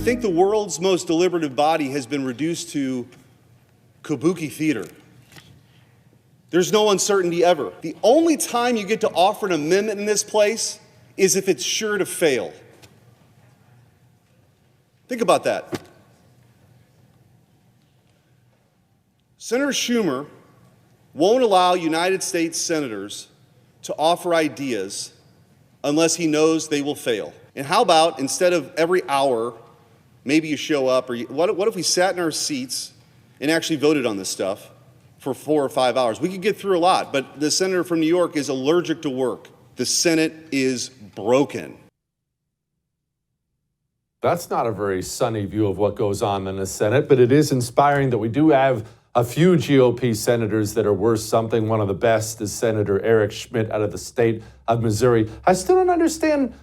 think the world's most deliberative body has been reduced to kabuki theater. There's no uncertainty ever. The only time you get to offer an amendment in this place is if it's sure to fail. Think about that. Senator Schumer won't allow United States senators to offer ideas unless he knows they will fail. And how about, instead of every hour, maybe you show up, or what if we sat in our seats and actually voted on this stuff for 4 or 5 hours? We could get through a lot, but the senator from New York is allergic to work. The Senate is broken. That's not a very sunny view of what goes on in the Senate, but it is inspiring that we do have a few GOP senators that are worth something. One of the best is Senator Eric Schmitt out of the state of Missouri. I still don't understand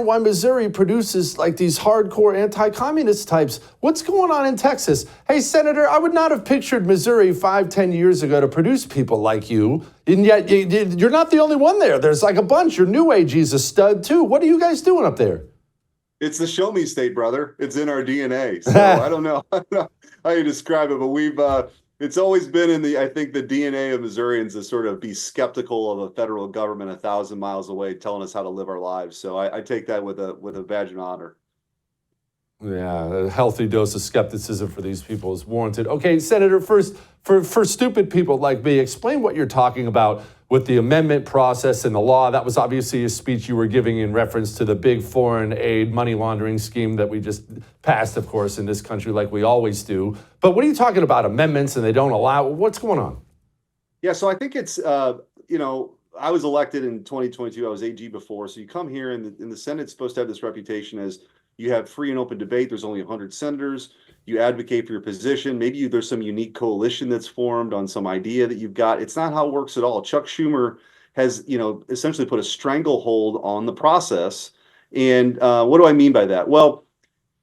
why Missouri produces like these hardcore anti-communist types. What's going on in Texas? Hey, Senator, I would not have pictured Missouri 5-10 years ago to produce people like you. And yet you're not the only one there. There's like a bunch. Your new AG's a stud too. What are you guys doing up there? It's the show me state, brother. It's in our DNA. So I don't know how you describe it, but it's always been I think the DNA of Missourians to sort of be skeptical of a federal government 1,000 miles away telling us how to live our lives. So I take that with a badge of honor. Yeah, a healthy dose of skepticism for these people is warranted. Okay, Senator, first, for stupid people like me, explain what you're talking about with the amendment process and the law. That was obviously a speech you were giving in reference to the big foreign aid money laundering scheme that we just passed, of course, in this country like we always do. But what are you talking about, amendments and they don't allow? What's going on? Yeah, so I think it's, I was elected in 2022. I was AG before. So you come here and the Senate's supposed to have this reputation as you have free and open debate. There's only 100 senators. You advocate for your position. Maybe there's some unique coalition that's formed on some idea that you've got. It's not how it works at all. Chuck Schumer has, essentially put a stranglehold on the process. And what do I mean by that? Well,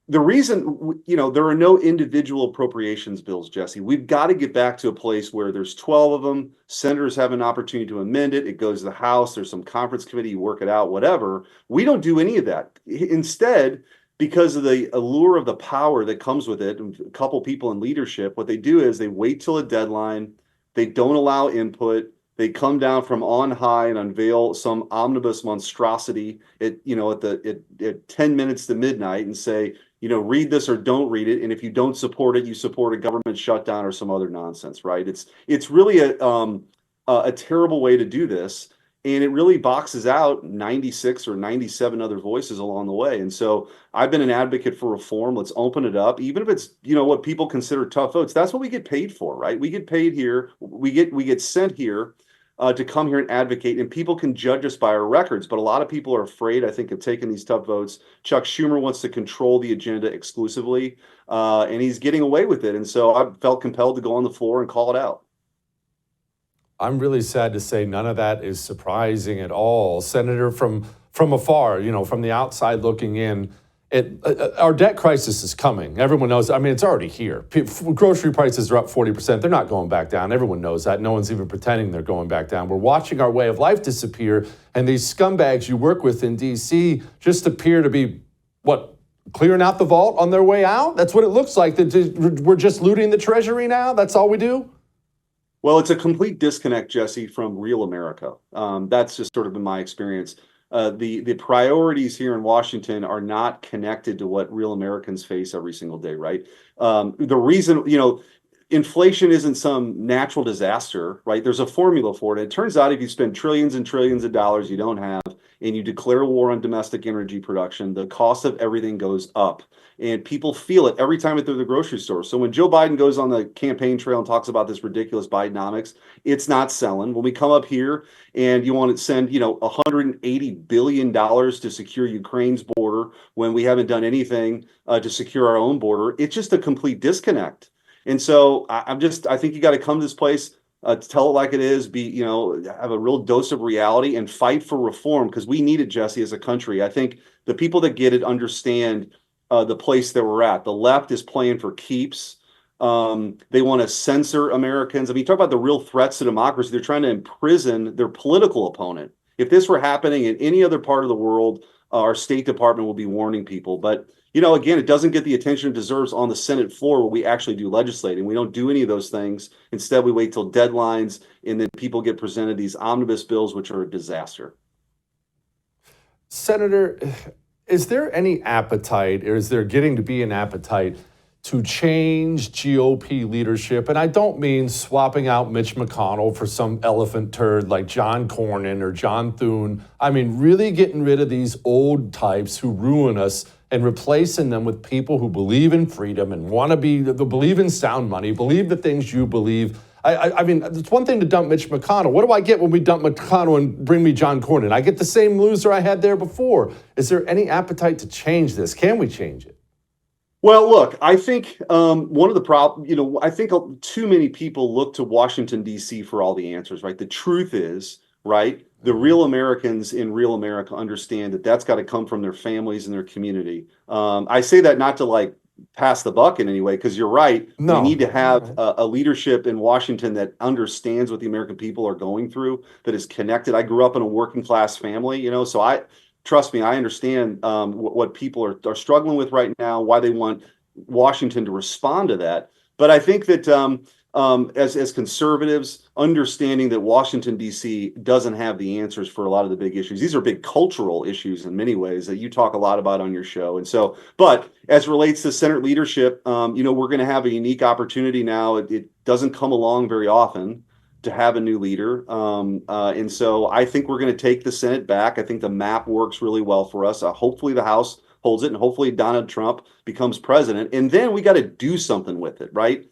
the reason, there are no individual appropriations bills, Jesse. We've got to get back to a place where there's 12 of them. Senators have an opportunity to amend it. It goes to the House. There's some conference committee, you work it out, whatever. We don't do any of that. Instead, because of the allure of the power that comes with it, and a couple people in leadership, what they do is they wait till a deadline. They don't allow input. They come down from on high and unveil some omnibus monstrosity at 10 minutes to midnight and say, read this or don't read it. And if you don't support it, you support a government shutdown or some other nonsense, right? It's really a terrible way to do this. And it really boxes out 96 or 97 other voices along the way. And so I've been an advocate for reform. Let's open it up, even if it's, what people consider tough votes. That's what we get paid for, right? We get paid here. We get sent here to come here and advocate, and people can judge us by our records. But a lot of people are afraid, I think, of taking these tough votes. Chuck Schumer wants to control the agenda exclusively, and he's getting away with it. And so I felt compelled to go on the floor and call it out. I'm really sad to say none of that is surprising at all. Senator, from afar, from the outside looking in, our debt crisis is coming. Everyone knows. I mean, it's already here. Grocery prices are up 40%. They're not going back down. Everyone knows that. No one's even pretending they're going back down. We're watching our way of life disappear, and these scumbags you work with in D.C. just appear to be, clearing out the vault on their way out? That's what it looks like. We're just looting the treasury now? That's all we do? Well, it's a complete disconnect, Jesse, from real America. That's just sort of been my experience. The priorities here in Washington are not connected to what real Americans face every single day, right? The reason, inflation isn't some natural disaster, right? There's a formula for it. It turns out if you spend trillions and trillions of dollars you don't have, and you declare war on domestic energy production, the cost of everything goes up. And people feel it every time they're at the grocery store. So when Joe Biden goes on the campaign trail and talks about this ridiculous Bidenomics, it's not selling. When we come up here and you want to send, $180 billion to secure Ukraine's border when we haven't done anything to secure our own border, it's just a complete disconnect. And so I think you got to come to this place, tell it like it is, have a real dose of reality and fight for reform, because we need it, Jesse, as a country. I think the people that get it understand the place that we're at. The left is playing for keeps. They want to censor Americans. I mean, talk about the real threats to democracy. They're trying to imprison their political opponent. If this were happening in any other part of the world, our State Department will be warning people. But again, it doesn't get the attention it deserves on the Senate floor where we actually do legislating. We don't do any of those things. Instead, we wait till deadlines, and then people get presented these omnibus bills, which are a disaster. Senator, is there any appetite, or is there getting to be an appetite to change GOP leadership? And I don't mean swapping out Mitch McConnell for some elephant turd like John Cornyn or John Thune. I mean, really getting rid of these old types who ruin us and replacing them with people who believe in freedom and want to believe in sound money, believe the things you believe. I mean, it's one thing to dump Mitch McConnell. What do I get when we dump McConnell and bring me John Cornyn? I get the same loser I had there before. Is there any appetite to change this? Can we change it? Well, look, I think one of the problems, I think too many people look to Washington, D.C. for all the answers, right? The truth is, right, the real Americans in real America understand that that's got to come from their families and their community. I say that not to pass the buck in any way, because you're right. No. We need to have a leadership in Washington that understands what the American people are going through, that is connected. I grew up in a working class family, so trust me, I understand what people are struggling with right now, why they want Washington to respond to that. But I think that as conservatives, understanding that Washington, D.C. doesn't have the answers for a lot of the big issues. These are big cultural issues in many ways that you talk a lot about on your show. And so, but as relates to Senate leadership, we're going to have a unique opportunity now. It doesn't come along very often to have a new leader. And so I think we're going to take the Senate back. I think the map works really well for us. Hopefully the House holds it, and hopefully Donald Trump becomes president. And then we got to do something with it, right?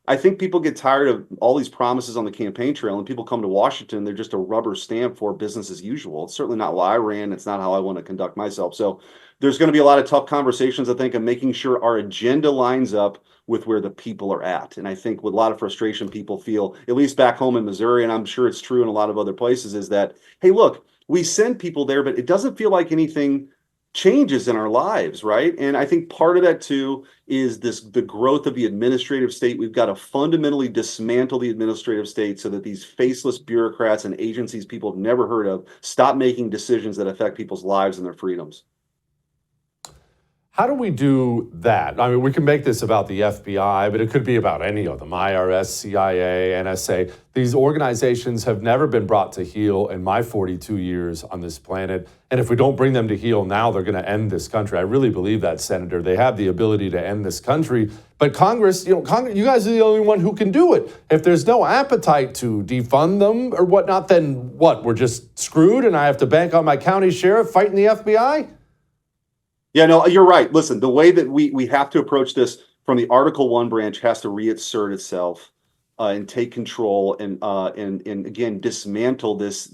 I think people get tired of all these promises on the campaign trail, and people come to Washington, they're just a rubber stamp for business as usual. It's certainly not why I ran. It's not how I want to conduct myself. So there's going to be a lot of tough conversations, I think, of making sure our agenda lines up with where the people are at. And I think with a lot of frustration people feel, at least back home in Missouri, and I'm sure it's true in a lot of other places, is that, hey, look, we send people there, but it doesn't feel like anything changes in our lives, right? And I think part of that too is the growth of the administrative state. We've got to fundamentally dismantle the administrative state so that these faceless bureaucrats and agencies people have never heard of stop making decisions that affect people's lives and their freedoms. How do we do that? I mean, we can make this about the FBI, but it could be about any of them, IRS, CIA, NSA. These organizations have never been brought to heel in my 42 years on this planet. And if we don't bring them to heel now, they're going to end this country. I really believe that, Senator. They have the ability to end this country. But Congress, you guys are the only one who can do it. If there's no appetite to defund them or whatnot, then what? We're just screwed and I have to bank on my county sheriff fighting the FBI? Yeah, no, you're right. Listen, the way that we have to approach this from the Article 1 branch has to reassert itself and take control and again dismantle this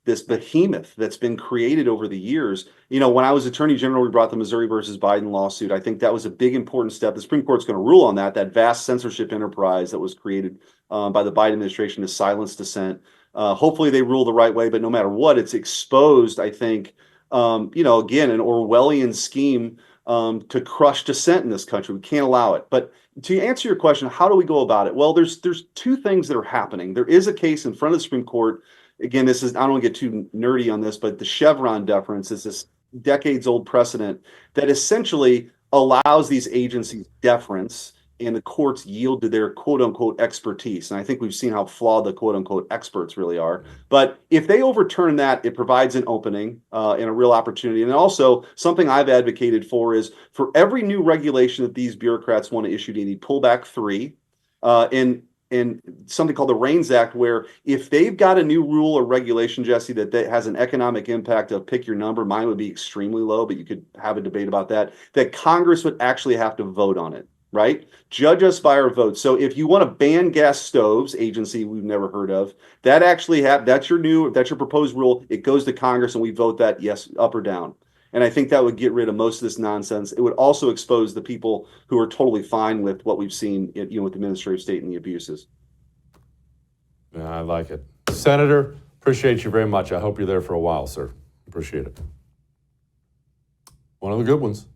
behemoth that's been created over the years. When I was Attorney General, we brought the Missouri versus Biden lawsuit. I think that was a big important step. The Supreme Court's going to rule on that vast censorship enterprise that was created by the Biden administration to silence dissent. Hopefully they rule the right way, but no matter what, it's exposed, I think, again, an Orwellian scheme to crush dissent in this country. We can't allow it. But to answer your question, how do we go about it? Well, there's two things that are happening. There is a case in front of the Supreme Court. Again, I don't want to get too nerdy on this, but the Chevron deference is this decades-old precedent that essentially allows these agencies deference and the courts yield to their quote-unquote expertise. And I think we've seen how flawed the quote-unquote experts really are. But if they overturn that, it provides an opening and a real opportunity. And also, something I've advocated for is for every new regulation that these bureaucrats want to issue, they need pullback 3 and something called the REINS Act, where if they've got a new rule or regulation, Jesse, that has an economic impact of pick your number, mine would be extremely low, but you could have a debate about that Congress would actually have to vote on it. Right? Judge us by our votes. So if you want to ban gas stoves, agency we've never heard of, that actually that's your proposed rule. It goes to Congress and we vote that yes, up or down. And I think that would get rid of most of this nonsense. It would also expose the people who are totally fine with what we've seen, with the administrative state and the abuses. Yeah, I like it. Senator, appreciate you very much. I hope you're there for a while, sir. Appreciate it. One of the good ones.